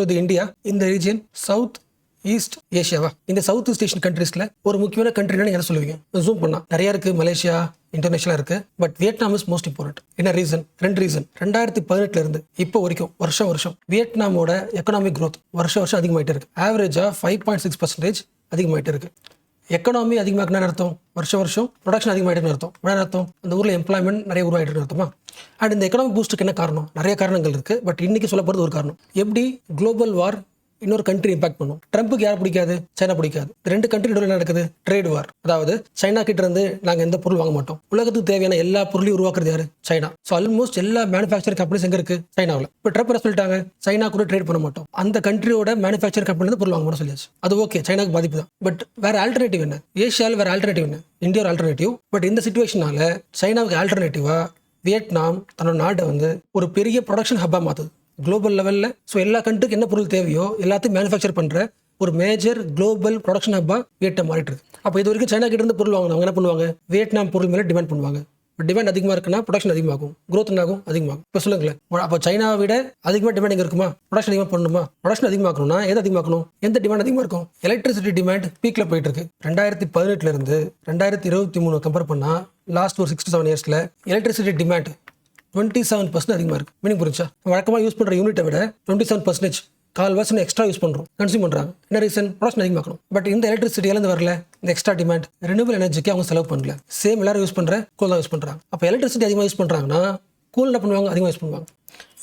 இது இந்தியா, இந்த region south east ஏஷியாவா? இந்த சவுத் ஈஸ்ட் ஏஷியன் கண்ட்ரீஸ்ல ஒரு முக்கியமான கண்ட்ரின்னு என்ன சொல்லுவீங்க? ஜூம் பண்ணா நிறைய இருக்கு, மலேசியா, இந்தோனேஷியா இருக்கு. But Vietnam is most important. என்ன ரீசன்? 2 ரீசன். 2018 இருந்து இப்போ வரைக்கும் வருஷம் வியட்நாமோட எக்கனாமிக் growth வருஷம் அதிகமாயிட்டே இருக்கு. ஆவரேஜா 5.6% அதிகமாயிட்டே இருக்கு. எக்கனாமி அதிகமாக்குனா அர்த்தம் வருஷம் ப்ரொடக்ஷன் அதிகமாயிட்டு அர்த்தம். என்ன அர்த்தம்? அந்த ஊர்ல எம்ப்ளாய்மெண்ட் நிறைய உருவாயிட்டு அர்த்தமா? அண்ட் இந்த எக்கனாமிக் பூஸ்ட்டுக்கு என்ன காரணம்? நிறைய காரணங்கள் இருக்கு. பட் இன்னைக்கு சொல்ல போறது ஒரு காரணம். எப்படி குளோபல் வார் இன்னொரு கண்ட்ரி இம்பாக்ட் பண்ணும். ட்ரம்ப்புக்கு யார் பிடிக்காது? சைனா பிடிக்காது. 2 கண்ட்ரி நடுவில் நடக்குது ட்ரேட் வார். அதாவது சைனா கிட்ட இருந்து நாங்க எந்த பொருள் வாங்க மாட்டோம். உலகத்துக்கு தேவையான எல்லா பொருளையும் உருவாக்குறது யாரு? சைனா. ஸோ ஆல்மோஸ்ட் எல்லா மேனுஃபேக்சரிங் கம்பெனிஸ் எங்க இருக்கு? சைனாவில். இப்போ ட்ரம்ப் என்ன சொல்லிட்டாங்க? சைனா கூட ட்ரேட் பண்ண மாட்டோம், அந்த கண்ட்ரியோட மேனுஃபேக்சரிங் கம்பெனி பொருள் வாங்க மாட்டோம் சொல்லியாச்சு. அது ஓகே, சைனாக்கு பாதிப்பு தான். பட் வேற ஆல்டர்னேட்டிவ் என்ன? ஏஷியாவில் வேற ஆல்டர்னேட்டிவ் என்ன? இந்தியா ஒரு ஆல்டர்னேட்டிவ். பட் இந்த சிச்சுவேஷனால சைனாவுக்கு ஆல்டர்னேட்டிவா வியட்நாம் தன்னோட நாட்டை ஒரு பெரிய ப்ரொடக்ஷன் ஹப்பா மாத்துது குளோபல் லெவலில். ஸோ எல்லா கண்ட்ரிக்கு என்ன பொருள் தேவையோ எல்லாத்தையும் மேனுஃபேக்சர் பண்ணுற ஒரு மேஜர் குளோபல் ப்ரொடக்ஷன் ஹப்பா வியட்நாம் மாறிட்டு இருக்கு. அப்போ இது வரைக்கும் சைனா கிட்ட இருந்து பொருள் வாங்கினவங்க என்ன பண்ணுவாங்க? வியட்நாம் பொருள் மேலே டிமாண்ட் பண்ணுவாங்க. டிமாண்ட் அதிகமாக இருக்குன்னா ப்ரொடக்ஷன் அதிகமாகும், growth என்னாகும்? அதிகமாகும். இப்போ சொல்லுங்களேன், அப்போ சைனாவை விட அதிகமாக டிமாண்ட் எங்கே இருக்குமா? ப்ரொடக்ஷன் அதிகமாக பண்ணணுமா? ப்ரொடக்ஷன் அதிகமாக்கணும்னா எது அதிகமாக்கணும்? எந்த டிமாண்ட் அதிகமாக இருக்கும்? எலக்ட்ரிசிட்டி டிமாண்ட் பீக்கில் போயிட்டு இருக்கு. 2018 இருந்து 2023 கம்பேர் பண்ணால் லாஸ்ட் ஒரு 6 to 7 இயர்ஸில் எலக்ட்ரிசிட்டி டிமாண்ட் 27% அதிகமாக இருக்குது. மீனிங் புரிஞ்சா? வழக்கமாக யூஸ் பண்ணுற யூனிட்டை விட 27% கால்வாசி எக்ஸ்ட்ரா யூஸ் பண்ணுறோம், கன்சியூம் பண்ணுறாங்க. என்ன ரீசன்? ப்ரொடக்ஷன் அதிகமாக்கணும். பட் இந்த எலக்ட்ரிசிட்டியிலேருந்து வரல இந்த எக்ஸ்ட்ரா டிமாண்ட் ரினியூவல் எனர்ஜிக்கு அவங்க செலவு பண்ணல. சேம் எல்லாரும் யூஸ் பண்ணுற கோல் தான் யூஸ் பண்ணுறாங்க. அப்போ எலக்ட்ரிசிட்டி அதிகமாக யூஸ் பண்ணுறாங்கன்னா கோல் என்ன பண்ணுவாங்க? அதிகமாக யூஸ் பண்ணுவாங்க.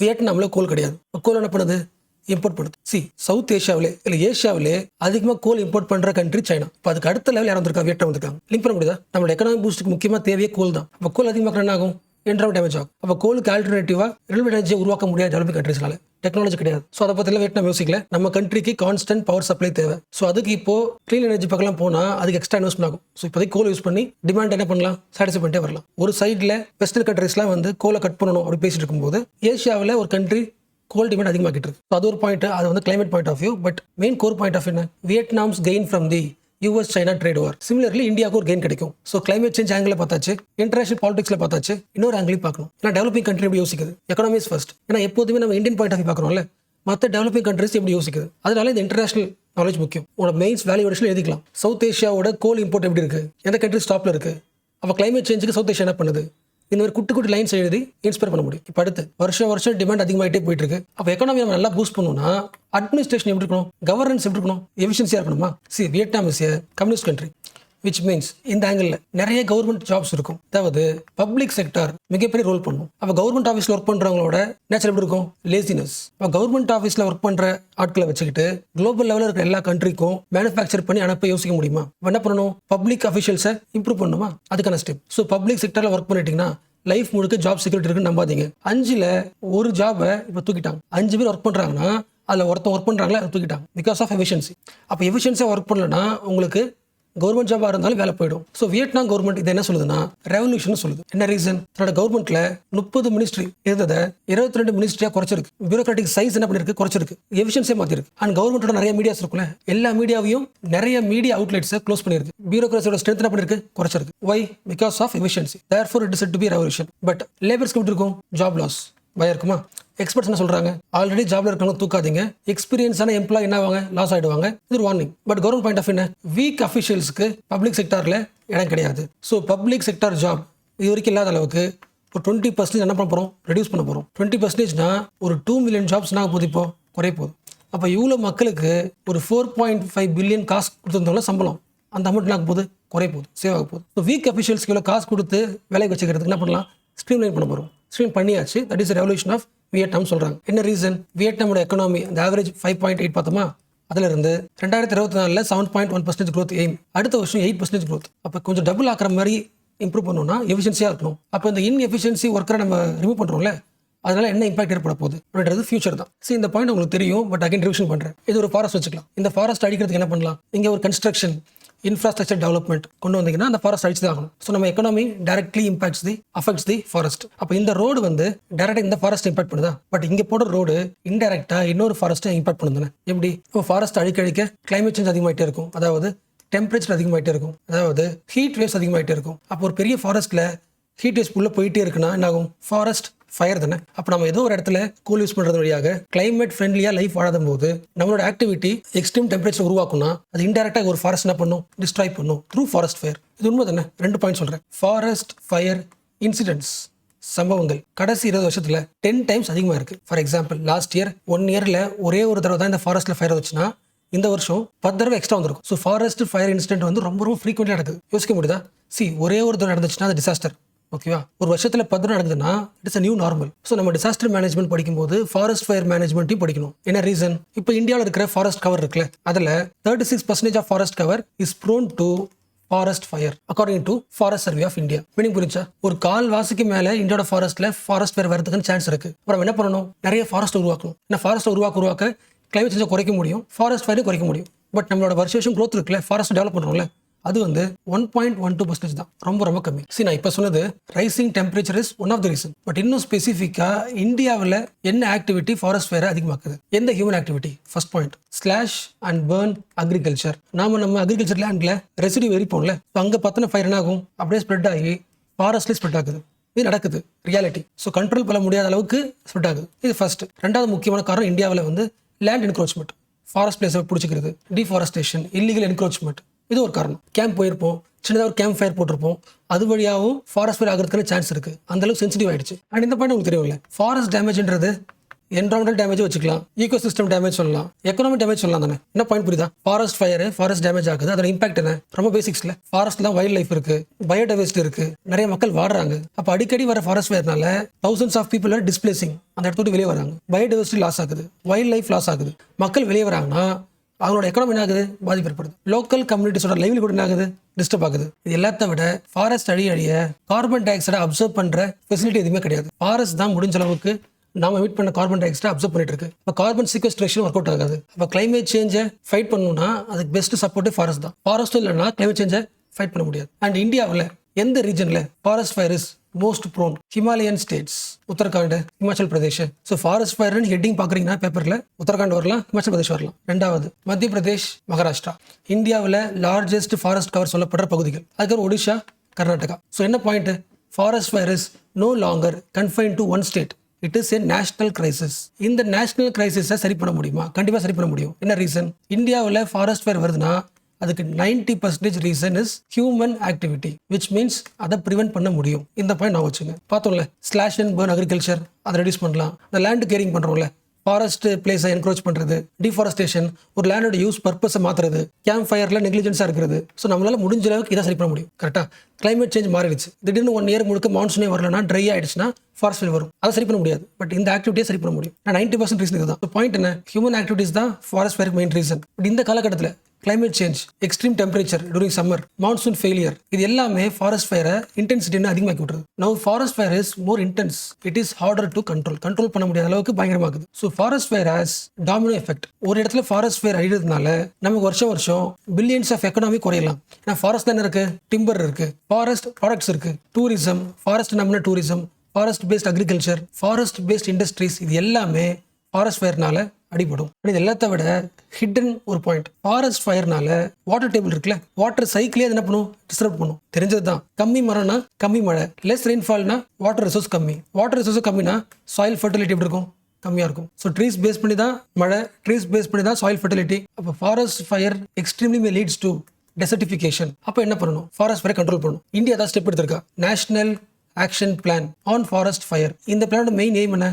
வியட்நாமில் கோல் கிடையாது. கோல் என்ன பண்ணுது? இம்போர்ட் பண்ணுது. சவுத் ஏஷியாவிலே இல்லை ஏஷியாவிலே அதிகமாக கோல் இம்போர்ட் பண்ணுற கண்ட்ரி சைனா. இப்போ அதுக்கு அடுத்த லெவல் யாரும் வந்திருக்காங்க? வியட்நாம் வந்திருக்காங்க. லிங்க் பண்ண முடியுதா? நம்மளோட எக்கனாமிக் பூஸ்ட்டுக்கு முக்கியமாக தேவையே கோல் தான். அப்போ கோல் அதிகமாக என்ன ஆகும்? என்ட்ராவும் டேமேஜ் ஆகும். அப்போ கோலுக்கு ஆல்டர்னேட்டிவா ரினியூவல் எனர்ஜியை உருவாக்க முடியாது டெவலப்பிங் கண்ட்ரீஸ்னால. டெக்னாலஜி கிடையாது. ஸோ அதை பற்றிலாம் வியட்நாம் யோசிக்கல. நம்ம கண்ட்ரிக்கு கான்ஸ்டன்ட் பவர் சப்ளை தேவை. ஸோ அதுக்கு இப்போ க்ளீன் எனர்ஜி பக்கம் போனால் அதுக்கு எக்ஸ்ட்ரா இன்வெஸ்ட்மெண்ட் ஆகும். ஸோ இப்போதைக்கு கோல் யூஸ் பண்ணி டிமாண்ட் என்ன பண்ணலாம்? சாட்டிஸ்ஃபை பண்ணிட்டே வரலாம். ஒரு சைடில் வெஸ்டர்ன் கண்ட்ரீஸ்லாம் கோலை கட் பண்ணணும் அப்படி பேசிட்டு இருக்கும்போது ஏஷியாவில் ஒரு கண்ட்ரி கோல் டிமாண்ட் அதிகமாகிட்டு இருக்கு. அது ஒரு பாயிண்ட். அது climate point of view. But main core point of என்ன? Vietnam's gain from the US China trade war. Similarly இந்தியாவுக்கு ஒரு கெயின் கிடைக்கும். ஸோ கிளைமேட் சேஞ்ச் ஆங்கிள் பார்த்தாச்சு, இன்டர்நேஷனல் பாலிடிக்ஸ்ல பார்த்தாச்சு, இன்னொரு ஆங்கிளையும் பார்க்கணும். ஏன்னா டெவலப்பிங் கண்ட்ரி எப்படி யோசிக்குது? Economics first. ஏன்னா எப்போதுமே நம்ம இந்தியன் பாயிண்ட் ஆஃப் வியூ பார்க்குறோம்ல, மற்ற டெவலப்பிங் கண்ட்ரிஸ் எப்படி யோசிக்குது? அதனால இந்த இன்டர்நேஷனல் நாலேஜ் முக்கியம். உங்களோட மெயின்ஸ் வேல்யூவேஷன் எழுதிக்கலாம். சவுத் ஏஷியாவோட கோல் இம்போர்ட் எப்படி இருக்கு? எந்த கண்ட்ரி ஸ்டாப்ல இருக்கு? அப்போ கிளைமேட் சேஞ்சுக்கு சவுத் ஏஷியா என்ன பண்ணுது? இந்த ஒரு குட்டி லைன்ஸ் எழுதி இன்ஸ்பயர் பண்ண முடியும். இப்போ அடுத்து வருஷம் டிமாண்ட் அதிகமாகிட்டே போயிட்டு இருக்கு. அப்போ எக்கனாமி நம்ம நல்லா பூஸ்ட் பண்ணணும்னா அட்மினிஸ்ட்ரேஷன் எப்படி இருக்கணும்? கவர்னன்ஸ் எப்படி இருக்கணும்? எஃபிஷியன்சியா இருக்கணுமா? Vietnam is a communist country, which means இந்த ஆங்கிள் நிறைய கவர்மெண்ட் ஜாப்ஸ் இருக்கும். அதாவது பப்ளிக் செக்டர் மிகப்பெரிய ரோல் பண்ணும். அப்போ கவர்மெண்ட் ஆஃபீஸில் ஒர்க் பண்ணுறவங்களோட நேச்சர் எப்படி இருக்கும்? லேசினஸ். அப்போ கவர்மெண்ட் ஆஃபீஸில் ஒர்க் பண்ணுற ஆட்களை வச்சுக்கிட்டு குளோபல் லெவலில் இருக்கிற எல்லா கண்ட்ரிக்கும் மேனுஃபேக்சர் பண்ணி அனுப்ப யோசிக்க முடியுமா? என்ன பண்ணணும்? பப்ளிக் அஃபிஷியல்ஸை இம்ப்ரூவ் பண்ணணுமா? அதுக்கான ஸ்டெப். ஸோ பப்ளிக் செக்டரில் ஒர்க் பண்ணிட்டீங்கன்னா லைஃப் முழுக்க ஜாப் செக்யூரிட்டி இருக்குன்னு நம்பாதீங்க. 5ல் ஒரு ஜாபை இப்போ தூக்கிட்டாங்க. 5 பேர் ஒர்க் பண்ணுறாங்கன்னா அதில் ஒருத்தன் ஒர்க் பண்ணுறாங்களே அதை தூக்கிட்டாங்க பிகாஸ் ஆஃப் எஃபிஷியன்சி. அப்போ எஃபிஷியன்சியாக ஒர்க் பண்ணலன்னா உங்களுக்கு கவர்மெண்ட் ஜாபாக இருந்தாலும் வேலை போயிடும். ஸோ வியட்நாம் கவர்மெண்ட் இது என்ன சொல்லுதுன்னா ரெவல்யூஷன் சொல்லுது. என்ன ரீசன்? தன்னோட கவர்மெண்ட்ல 30 மினிஸ்ட்ரி இருந்ததை 22 மினிஸ்ட்ரியா குறைச்சிருக்கு. பியூரோக்ராட்டிக் சைஸ் என்ன பண்ணிருக்கு? குறைச்சிருக்கு. எஃபிஷியன்சியை மாத்திருக்கு. அண்ட் கவர்மெண்டோட நிறைய மீடியாஸ் இருக்குல்ல, எல்லா மீடியாவையும் நிறைய மீடியா அவுட்லெட்ஸை க்ளோஸ் பண்ணிருக்கு. பியூரோக்ரஸியோட ஸ்ட்ரென்த் என்ன பண்ணிருக்கு? குறைச்சிருக்கு. Why? Because of efficiency. Therefore it is set to be revolution. But லேபர்ஸ்க்கு எப்படி இருக்கும்? ஜாப் லாஸ் பயம் இருக்குமா? எக்ஸ்பர்ட்ஸ் என்ன சொல்றாங்க? ஆல்ரெடி ஜாப்ல இருக்கவங்க தூக்காதீங்க, எக்ஸ்பீரியன்ஸான எம்ப்ளாய் என்ன ஆவாங்க? லாஸ் ஆயிடுவாங்க. இது ஒரு warning. But government point of என்ன? வீக் அஃபிஷியல்ஸ்க்கு பப்ளிக் செக்டார்ல இடம் கிடையாது. ஸோ பப்ளிக் செக்டார் ஜாப் இது வரைக்கும் இல்லாத அளவுக்கு ஒரு 20% என்ன பண்ண போறோம்? ரெடியூஸ் பண்ண போறோம். 20%னா ஒரு 2 மில்லியன் ஜாப்ஸ் நான் போது இப்போ குறைய போகுது. அப்போ இவ்வளோ மக்களுக்கு ஒரு 4.5 பில்லியன் காசு கொடுத்துருந்தவங்கள சம்பளம் அந்த அமௌண்ட் நான் போது குறைய போகுது, சேவ் ஆக போகுது. ஸோ வீக் அஃபிஷியல்ஸ்க்கு இவ்வளோ காசு கொடுத்து வேலை வச்சுக்கிறதுக்கு என்ன பண்ணலாம்? ஸ்ட்ரீம்லைன் பண்ண போறோம். ஸ்ட்ரீம் பண்ணியாச்சு. That is revolution of Vietnam சொல்றாங்க. என்ன ரீசன்? வியட்நாமோட எக்கனாமி அந்த ஆவரேஜ் 5.8 பார்த்தோமா, அதுல இருந்து 2024 7.1% growth எய்ம், அடுத்த வருஷம் 8% growth. அப்போ கொஞ்சம் டபுள் ஆக்குற மாதிரி இம்ப்ரூவ் பண்ணணும்னா எஃபிஷியன்சியா இருக்கணும். அப்போ இந்த இன்எஃபிஷியன்சி ஒர்க்கரை நம்ம ரிமூவ் பண்றோம்ல, அதனால என்ன இம்பாக்ட் ஏற்பட போகுது அப்படின்றது ஃபியூச்சர் தான். இந்த பாயிண்ட் உங்களுக்கு தெரியும், பட் அகைன் ரிவிஷன் பண்றேன். இது ஒரு ஃபாரஸ்ட் வச்சுக்கலாம். இந்த ஃபாரஸ்ட் அடிக்கிறதுக்கு என்ன பண்ணலாம்? இங்க ஒரு கன்ஸ்ட்ரக்ஷன் இன்ஃப்ராஸ்ட்ரக்சர் டெவலப்மெண்ட் கொண்டு வந்தீங்கன்னா அந்த ஃபாரஸ்ட் அடிச்சு தான் ஆகணும். ஸோ நம்ம எக்கனாமி டைரக்ட்லி அஃபெக்ட்ஸ் தி ஃபாரஸ்ட். அப்போ இந்த ரோடு டைரக்டா இந்த ஃபாரஸ்ட் இம்பாக்ட் பண்ணுதா? பட் இங்க போடுற ரோடு இன்டைரக்டா இன்னொரு ஃபாரஸ்ட்டை இம்பாக்ட் பண்ணுது. எப்படி? இப்போ ஃபாரஸ்ட் அடிக்க கிளைமேட் சேஞ்ச் அதிகமாயிட்டே இருக்கும். அதாவது டெம்பரேச்சர் அதிகமாயிட்டே இருக்கும். அதாவது ஹீட் வேவ்ஸ் அதிகமாயிட்டே இருக்கும். அப்போ ஒரு பெரிய ஃபாரஸ்ட்ல ஹீட் வேவ்ஸ் உள்ள போயிட்டே இருக்குன்னா என்ன ஆகும்? ஃபாரஸ்ட் ஃபயர் தானே. அப்போ நம்ம ஏதோ ஒரு இடத்துல கோல் யூஸ் பண்ணுறது வழியாக கிளைமேட் ஃப்ரெண்ட்லியாக லைஃப் வாழாத போது நம்மளோட ஆக்டிவிட்டி எக்ஸ்ட்ரீம் டெம்பரேச்சர் உருவாக்கும்னா அது இன்டெரக்டாக ஒரு ஃபாரஸ்ட் என்ன பண்ணும், டிஸ்ட்ராய் பண்ணும் த்ரூ ஃபாரஸ்ட் ஃபயர். இது உண்மை தானே. 2 பாயிண்ட் சொல்கிறேன். ஃபாரஸ்ட் ஃபயர் இன்சிடென்ட்ஸ் சம்பவங்கள் கடைசி 20 வருஷத்துல 10 டைம்ஸ் அதிகமாக இருக்கு. ஃபார் எக்ஸாம்பிள் லாஸ்ட் இயர் 1 இயர்ல ஒரே ஒரு தடவை தான் இந்த ஃபாரஸ்ட்ல ஃபயர் வச்சுன்னா இந்த வருஷம் 10 தடவை எக்ஸ்ட்ரா வந்திருக்கும். ஸோ ஃபாரஸ்ட் ஃபயர் இன்சிடென்ட் வந்து ரொம்ப ரொம்ப ஃப்ரீக்வெண்ட்டாக நடக்குது. யோசிக்க முடியுதா? ஒரே ஒரு தடவை நடந்துச்சுன்னா அது டிசாஸ்டர். ஓகேவா? ஒரு வருஷத்துல 10 தடவை நடக்குதுன்னா it's a new normal. So நம்ம டிசாஸ்டர் மேனேஜ்மெண்ட் படிக்கும்போது ஃபாரஸ்ட் ஃபயர் மேனேஜ்மெண்ட்டையும் படிக்கணும். என்ன ரீசன்? இப்போ இந்தியாவில் இருக்கிற ஃபாரஸ்ட் கவர் இருக்குல்ல, அதில் 36% of forest cover is prone to forest fire according to forest survey of India. Meaning புரிஞ்சா? ஒரு கால்வாசிக்கு மேலே இந்தியாவோட ஃபாரஸ்ட்ல ஃபாரஸ்ட் ஃபயர் வரதுக்கு சான்ஸ் இருக்கு. அப்புறம் என்ன பண்ணணும்? நிறைய ஃபாரஸ்ட் உருவாக்கணும். ஏன்னா ஃபாரஸ்ட் உருவாக்க கிளைமேட் சேஞ்சை குறைக்க முடியும், ஃபாரஸ்ட் ஃபயரையும் குறைக்க முடியும். பட் நம்மளோட வருஷம் க்ரோத் இருக்குல்ல, ஃபாரஸ்ட் டெவலப் பண்ணுறோம்ல, அது வந்து 1.12% தான். ரொம்ப ரொம்ப கம்மி. நான் இப்போ சொன்னது rising temperature is one of the reason. But இன்னும் ஸ்பெசிஃபிக்காக இந்தியாவில் என்ன ஆக்டிவிட்டி ஃபாரஸ்ட் ஃபயரை அதிகமாக்குது? எந்த human activity? First point, slash and burn agriculture. நம்ம அக்ரிகல்ச்சர் லேண்டில் ரெசிடியூ எரிப்போம்ல, அங்கே பற்றின ஃபயர் என்ன ஆகும்? அப்படியே ஸ்ப்ரெட் ஆகி ஃபாரஸ்ட்லேயே ஸ்ப்ரெட் ஆகுது. இது நடக்குது, ரியாலிட்டி. ஸோ கண்ட்ரோல் பண்ண முடியாத அளவுக்கு ஸ்ப்ரெட் ஆகுது. இது ஃபர்ஸ்ட். ரெண்டாவது முக்கியமான காரணம் இந்தியாவில் வந்து லேண்ட் என்க்ரோச்மெண்ட், ஃபாரஸ்ட் பிளேஸை பிடிச்சிக்கிறது, டிஃபாரஸ்டேஷன், இல்லீகல் என்க்ரோச்மெண்ட். இது ஒரு காரணம். கேம்ப் போயிருப்போம், சின்னதாக ஒரு கேம்ப் ஃபயர் போட்டிருப்போம், அது வழியாகவும் ஃபாரஸ்ட் ஃபயர் ஆகிறதுக்கான சான்ஸ் இருக்குது. அந்த அளவுக்கு சென்சிட்டிவ் ஆயிடுச்சு. அண்ட் இந்த பாயிண்ட் உங்களுக்கு தெரியும்ல, ஃபாரஸ்ட் டேமேஜ்ன்றது என்வரான்மெண்டல் டேமேஜ் வச்சுக்கலாம், ஈகோ சிஸ்டம் டேமேஜ் சொல்லலாம், எக்கனாமிக் டேமேஜ் சொல்லலாம் தானே. என்ன பாயிண்ட் புரியுதா? ஃபாரஸ்ட் ஃபயர், ஃபாரஸ்ட் டேமேஜ் ஆகுது, அதோட இம்பாக்ட் என்ன? ரொம்ப பேசிக்ஸ்ல ஃபாரஸ்ட்ல தான் வைல்ட் லைஃப் இருக்கு, பயோடைவர்சிட்டி இருக்கு, நிறைய மக்கள் வாடுறாங்க. அப்போ அடிக்கடி வர ஃபாரஸ்ட் ஃபயர்னால thousands of people are displacing, அந்த இடத்துக்கு வெளியே வராங்க, பயோடைவர்சிட்டி லாஸ் ஆகுது, வைல்ட் லைஃப் லாஸ் ஆகுது. மக்கள் வெளியே வராங்கன்னா அவங்களோட எக்கனாமி என்ன ஆகுது? பாதிப்பு ஏற்படுது. லோக்கல் கம்யூனிட்டிஸோட லைவ்லிஹுட் என்ன ஆகுது? டிஸ்டர்ப் ஆகுது. இது எல்லாத்த விட ஃபாரஸ்ட் அழிய கார்பன் டை ஆக்சைடை அப்சர்வ் பண்ற ஃபெசிலிட்டி எதுவுமே கிடையாது. ஃபாரஸ்ட் தான் முடிஞ்ச அளவுக்கு நாம எமிட் பண்ண கார்பன் டை ஆக்சைடை அப்சர்வ் பண்ணிட்டு இருக்கு. இப்போ கார்பன் சீக்வெஸ்ட்ரேஷன் ஒர்க் அவுட் ஆகாது. அப்போ கிளைமேட் சேஞ்சை ஃபைட் பண்ணணும்னா அதுக்கு பெஸ்ட் சப்போர்ட்டே ஃபாரஸ்ட் தான். ஃபாரஸ்ட்டும் இல்லைன்னா கிளைமேட் சேஞ்சை ஃபைட் பண்ண முடியாது. அண்ட் இந்தியாவில் எந்த ரீஜன்ல forest fire is most prone? Himalayan states, Uttarakhand, Himachal Pradesh. So forest ஃபயர்னு ஹெட்டிங் பார்க்குறீங்கன்னா பேப்பரில் உத்தரகாண்ட் வரலாம், ஹிமாச்சல் பிரதேஷ் வரலாம். ரெண்டாவது மத்திய பிரதேஷ், மகாராஷ்டிரா. இந்தியாவில் லார்ஜஸ்ட் ஃபாரஸ்ட் கவர் சொல்லப்படுற பகுதிகள். அதுக்கப்புறம் ஒடிஷா, கர்நாடகா. ஸோ என்ன point? Forest fire is no longer confine to one state. It is a national crisis. இந்த நேஷனல் கிரைசிஸை சரி பண்ண முடியுமா? கண்டிப்பாக சரி பண்ண முடியும். என்ன ரீசன்? இந்தியாவில் ஃபாரஸ்ட் ஃபயர் வருதுன்னா அதுக்கு 90% reason is human activity, which means அதை ப்ரிவென்ட் பண்ண முடியும். இந்த பாயிண்ட் நான் வச்சுங்க. பார்த்தோம்ல, ஸ்லாஷ் அண்ட் பர்ன் அக்ரிகல்ச்சர், அதை ரெடியூஸ் பண்ணலாம். இந்த லேண்ட் கேரிங் பண்ணுறோம்ல, ஃபாரஸ்ட் பிளேஸை என்க்ரோச் பண்ணுறது, டிஃபாரஸ்டேஷன், ஒரு லேண்டோட யூஸ் பர்பஸை மாற்றுறது, கேம்ப் ஃபயரில் நெக்லிஜென்ஸாக இருக்கிறது. ஸோ நம்மளால முடிஞ்ச அளவுக்கு இதை சரி பண்ண முடியும். கரெக்டாக கிளைமேட் சேஞ்ச் மாறிடுச்சு. திடீர்னு 1 இயர் முழுக்க மான்சூனே வரலன்னா, ட்ரை ஆயிடுச்சுன்னா ஃபாரஸ்ட் ஃபயர் வரும். அதை சரி பண்ண முடியாது. பட் இந்த ஆக்டிவிட்டியை சரி பண்ண முடியும். 90% ரீசன் இதுதான். பாயிண்ட் என்ன? ஹியூமன் ஆக்டிவிட்டிஸ் தான் ஃபாரஸ்ட் ஃபயருக்கு மெயின் ரீசன். பட் இந்த காலகட்டத்தில் climate change, extreme temperature during summer, monsoon failure, இது எல்லாமே ஃபாரஸ்ட் ஃபயரை இன்டென்சிட்டின்னு அதிகமாக்கி விட்டுருது. Now forest fire is more intense. It is harder to control பண்ண முடியாத அளவுக்கு பயங்கரமாகுது. So forest fire has domino effect. ஒரு இடத்துல ஃபாரஸ்ட் ஃபயர் அழிகிறதுனால நமக்கு வருஷம் பில்லியன்ஸ் ஆஃப் எக்கனாமி குறையலாம். ஏன்னா ஃபாரஸ்ட் என்ன இருக்கு? டிம்பர் இருக்கு, ஃபாரஸ்ட் ப்ராடக்ட்ஸ் இருக்கு, டூரிசம், ஃபாரஸ்ட் நம்பின tourism, forest paste agriculture, forest paste industries, இது எல்லாமே ஃபாரஸ்ட் ஃபயர்னால அடிபடும். இது எல்லாத்த விட ஹிடன் ஒரு பாயிண்ட், ஃபாரஸ்ட் ஃபயர்னால வாட்டர் டேபிள் இருக்குல்ல, வாட்டர் சைக்கிளே என்ன பண்ணும்? டிஸ்டர்ப் பண்ணும். தெரிஞ்சது தான். கம்மி மரம்னா கம்மி மழை, லெஸ் ரெயின்ஃபால்னா வாட்டர் ரிசோர்ஸ் கம்மி. வாட்டர் ரிசோர்ஸ் கம்மினா சாயில் ஃபர்டிலிட்டி எப்படி இருக்கும்? கம்மியாக இருக்கும். ஸோ ட்ரீஸ் பேஸ் பண்ணி தான் மழை, ட்ரீஸ் பேஸ் பண்ணி தான் சாயில் ஃபர்டிலிட்டி. அப்போ forest fire extremely leads to desertification. அப்போ என்ன பண்ணணும்? ஃபாரஸ்ட் ஃபயரை கண்ட்ரோல் பண்ணணும். இந்தியா தான் ஸ்டெப் எடுத்திருக்கா, national action plan on forest fire. இந்த பிளானோட மெயின் எய்ம் என்ன?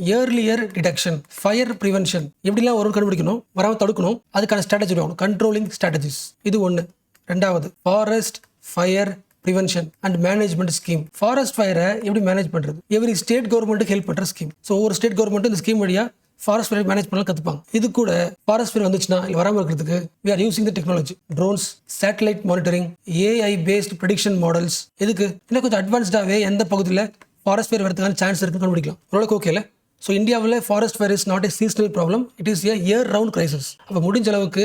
Earlier detection, fire prevention. எப்படிலாம் ஒரு கண்டுபிடிக்கணும், வராமல் தடுக்கணும், அதுக்கான ஸ்ட்ராட்டஜி ஆகணும், கண்ட்ரோலிங் ஸ்ட்ராட்டஜிஸ். இது ஒன்று. ரெண்டாவது forest fire prevention and management scheme. Forest ஃபயரை எப்படி மேனேஜ் பண்ணுறது? எவ்ரி ஸ்டேட் கவர்மெண்ட்டுக்கு ஹெல்ப் பண்ணுற ஸ்கீம். ஸோ ஒவ்வொரு ஸ்டேட் கவர்மெண்ட்டும் இந்த ஸ்கீம் வழியாக ஃபாரஸ்ட் ஃபயர் மேனேஜ் பண்ணலாம் கற்றுப்பாங்க. இது கூட ஃபாரஸ்ட் ஃபயர் வந்துச்சுன்னா இல்லை வராமல் இருக்கிறதுக்கு we are using the technology, drones, satellite monitoring, AI based prediction models. எதுக்கு? இன்னும் கொஞ்சம் அட்வான்ஸ்டாகவே எந்த பகுதியில் ஃபாரஸ்ட் ஃபயர் வரதுக்கான சான்ஸ் இருக்குன்னு கண்டுபிடிக்கலாம். ஓரளவுக்கு ஓகேல. ஸோ இந்தியாவில் forest fire is not a seasonal problem, it is A year round crisis. அப்போ முடிஞ்ச அளவுக்கு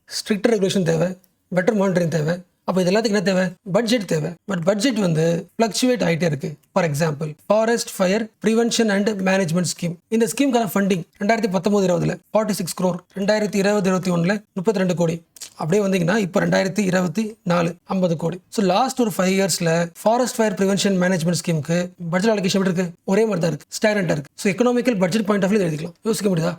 ஸ்ட்ரிக்டர் ரெகுலேஷன் தேவை, பெட்டர் மானிட்டரிங் தேவை. அப்போ இது எல்லாத்துக்கும் என்ன தேவை? பட்ஜெட் தேவை. பட் பட்ஜெட் வந்து ஃப்ளக்சுவேட் ஆகிட்டே இருக்கு. For example, forest fire prevention and management scheme. இந்த ஸ்கீமுக்கான ஃபண்டிங் 2019-20 46 crore, 2020-21 32 கோடி. அப்படியே வந்தீங்கன்னா இப்போ 2024 50 கோடி. ஸோ லாஸ்ட் ஒரு 5 இயர்ஸில் ஃபாரஸ்ட் ஃபயர் ப்ரிவென்ஷன் மேனேஜ்மெண்ட் ஸ்கீமுக்கு பட்ஜெட் அலோகேஷன் எப்படி இருக்கு? ஒரே மாதிரி தான் இருக்கு, ஸ்டாக்னண்டா இருக்கு. So economical budget point of view எழுதிக்கலாம். யோசிக்க முடியுதா?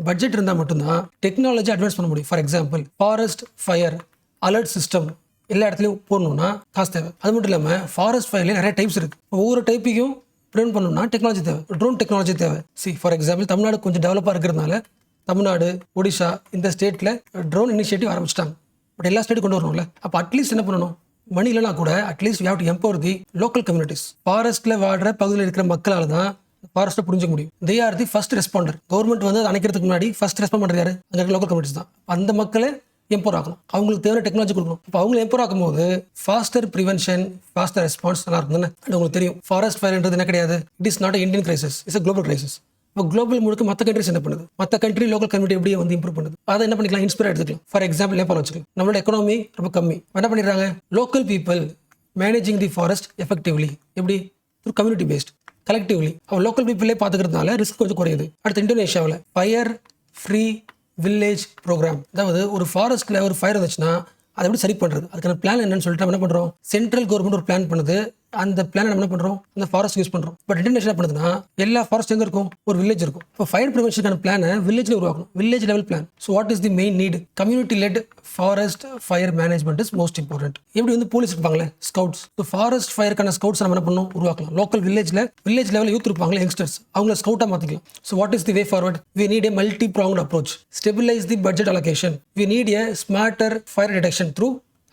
பட்ஜெட் இருந்தால் மட்டும்தான் டெக்னாலஜி அட்வான்ஸ் பண்ண முடியும். For example forest fire alert system எல்லா இடத்துலையும் போடணும்னா காசு தேவை. அது மட்டும் இல்லாமல் ஃபாரஸ்ட் ஃபயர்லேயே நிறைய டைப்ஸ் இருக்கு. ஒவ்வொரு டைப்பையும் ப்ரிவென்ட் பண்ணணும்னா டெக்னாலஜி தேவை, ட்ரோன் டெக்னாலஜி தேவை. ஃபார் எக்ஸாம்பிள் தமிழ்நாடு கொஞ்சம் டெவலப்பாக இருக்கிறதுனால தமிழ்நாடு, ஒடிஷா இந்த ஸ்டேட்டில் ட்ரோன் இனிஷியேட்டிவ் ஆரம்பிச்சிட்டாங்க. பட் எல்லா ஸ்டேட்டும் கொண்டு வரணும்ல. அப்போ அட்லீஸ்ட் என்ன பண்ணணும்? மணி இல்லைனா கூட at least we have to empower the local communities. ஃபாரஸ்ட்டில் வாழ்கிற பகுதியில் இருக்கிற மக்களால் தான் ஃபாரஸ்ட்டை புரிஞ்சுக்க முடியும். They are the first responder. Government வந்து அணைக்கிறதுக்கு முன்னாடி ஃபர்ஸ்ட் ரெஸ்பாண்ட் பண்ணுறது யாரு? அங்கே இருக்க லோக்கல் கம்யூனிட்டிஸ் தான். அந்த மக்களை எம்பவர் ஆகணும், அவங்களுக்கு தேவையான டெக்னாலஜி கொடுக்கணும். இப்போ அவங்களை எம்பவர் ஆகும் போது ஃபாஸ்டர் ப்ரிவென்ஷன், ஃபாஸ்டர் ரெஸ்பான்ஸ் நல்லா இருக்கும் தானே? அண்ட் உங்களுக்கு தெரியும் ஃபாரஸ்ட் ஃபயர்ன்றது என்ன கிடையாது, it is not a Indian crisis, it's a global crisis. இப்போ குளோபல் முழுக்க மற்ற கண்ட்ரிஸ் என்ன பண்ணுது, மற்ற கண்ட்ரி லோக்கல் கம்யூனிட்டி எப்படி வந்து இம்ப்ரூவ் பண்ணுது, அதை என்ன பண்ணிக்கலாம், இன்ஸ்பயர் எடுத்துக்கலாம். ஃபார் எக்ஸாம்பிள் நேபாள் வச்சுக்கலாம். நம்மளோட எக்கனாமி ரொம்ப கம்மி, என்ன பண்ணிடுறாங்க, லோக்கல் பீப்புள் மேனேஜிங் தி ஃபாரஸ்ட் எஃபெக்டிவ்லி. எப்படி? Through community paste, collectively. அவன் லோக்கல் பீப்புளே பார்த்துக்கிறதுனால ரிஸ்க் கொஞ்சம் குறையுது. அடுத்து இந்தோனேஷியாவில் ஃபயர் ஃப்ரீ வில்லேஜ் ப்ரோக்ராம். அதாவது ஒரு ஃபாரஸ்ட்டில் ஒரு ஃபயர் வந்துச்சுன்னா அதை எப்படி சரி பண்ணுறது, அதுக்கான பிளான் என்னன்னு சொல்லிட்டு நம்ம என்ன பண்ணுறோம், சென்ட்ரல் கவர்மெண்ட் ஒரு பிளான் பண்ணுது. அந்த பிளான் நம்ம என்ன பண்ணுறோம், அந்த ஃபாரஸ்ட் யூஸ் பண்ணுறோம். பட் இன்டர்நேஷனல் என்ன பண்ணுதுன்னா எல்லா ஃபாரஸ்ட் எங்கே இருக்கும், ஒரு வில்லேஜ் இருக்கும். இப்போ ஃபயர் ப்ரிவென்ஷனுக்கான பிளானை வில்லேஜில் உருவாக்கணும், village level plan. So what is the main need? Community led forest fire management is most important. எப்படி வந்து போலீஸ் இருப்பாங்களே ஸ்கவுட்ஸ், ஸோ ஃபாரஸ்ட் ஃபயருக்கான ஸ்கவுட்ஸ் நம்ம என்ன பண்ணணும், உருவாக்கலாம். லோக்கல் வில்லேஜ் லெவல் யூத் இருப்பாங்களே யங்ஸ்டர்ஸ், அவங்கள ஸ்கவுட்டாக மாற்றிக்கலாம். So what is the way forward? We need a multi pronged approach, stabilise the budget allocation. We need a smarter fire detection through